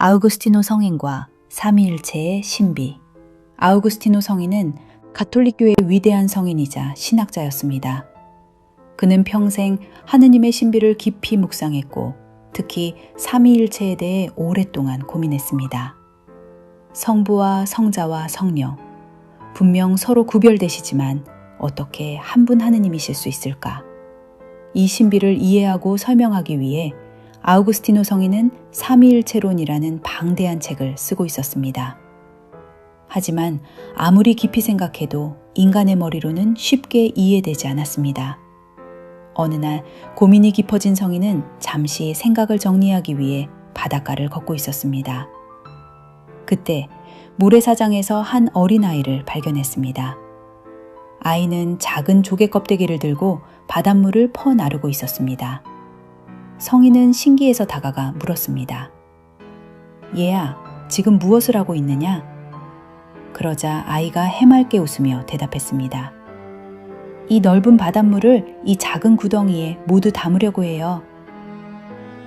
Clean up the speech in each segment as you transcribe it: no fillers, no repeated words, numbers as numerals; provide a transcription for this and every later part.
아우구스티노 성인과 삼위일체의 신비. 아우구스티노 성인은 가톨릭교의 위대한 성인이자 신학자였습니다. 그는 평생 하느님의 신비를 깊이 묵상했고 특히 삼위일체에 대해 오랫동안 고민했습니다. 성부와 성자와 성령, 분명 서로 구별되시지만 어떻게 한 분 하느님이실 수 있을까? 이 신비를 이해하고 설명하기 위해 아우구스티노 성인은 삼위일체론이라는 방대한 책을 쓰고 있었습니다. 하지만 아무리 깊이 생각해도 인간의 머리로는 쉽게 이해되지 않았습니다. 어느 날 고민이 깊어진 성인은 잠시 생각을 정리하기 위해 바닷가를 걷고 있었습니다. 그때 모래사장에서 한 어린아이를 발견했습니다. 아이는 작은 조개 껍데기를 들고 바닷물을 퍼나르고 있었습니다. 성인은 신기해서 다가가 물었습니다. 얘야, 지금 무엇을 하고 있느냐? 그러자 아이가 해맑게 웃으며 대답했습니다. 이 넓은 바닷물을 이 작은 구덩이에 모두 담으려고 해요.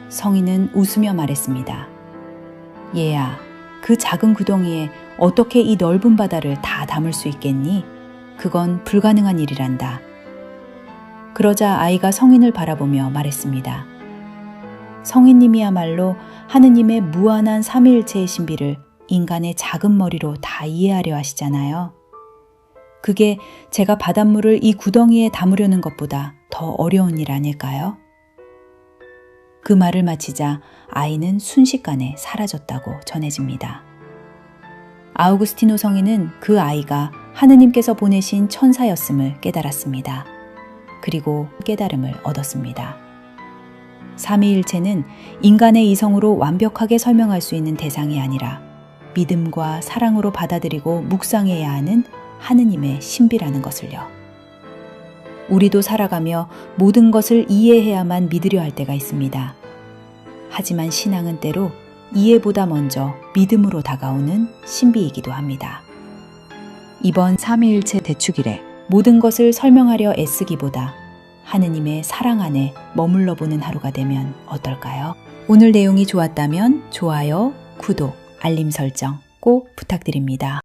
성인은 웃으며 말했습니다. 얘야, 그 작은 구덩이에 어떻게 이 넓은 바다를 다 담을 수 있겠니? 그건 불가능한 일이란다. 그러자 아이가 성인을 바라보며 말했습니다. 성인님이야말로 하느님의 무한한 삼위일체의 신비를 인간의 작은 머리로 다 이해하려 하시잖아요. 그게 제가 바닷물을 이 구덩이에 담으려는 것보다 더 어려운 일 아닐까요? 그 말을 마치자 아이는 순식간에 사라졌다고 전해집니다. 아우구스티노 성인은 그 아이가 하느님께서 보내신 천사였음을 깨달았습니다. 그리고 깨달음을 얻었습니다. 삼위일체는 인간의 이성으로 완벽하게 설명할 수 있는 대상이 아니라 믿음과 사랑으로 받아들이고 묵상해야 하는 하느님의 신비라는 것을요. 우리도 살아가며 모든 것을 이해해야만 믿으려 할 때가 있습니다. 하지만 신앙은 때로 이해보다 먼저 믿음으로 다가오는 신비이기도 합니다. 이번 삼위일체 대축일에 모든 것을 설명하려 애쓰기보다 하느님의 사랑 안에 머물러 보는 하루가 되면 어떨까요? 오늘 내용이 좋았다면 좋아요, 구독, 알림 설정 꼭 부탁드립니다.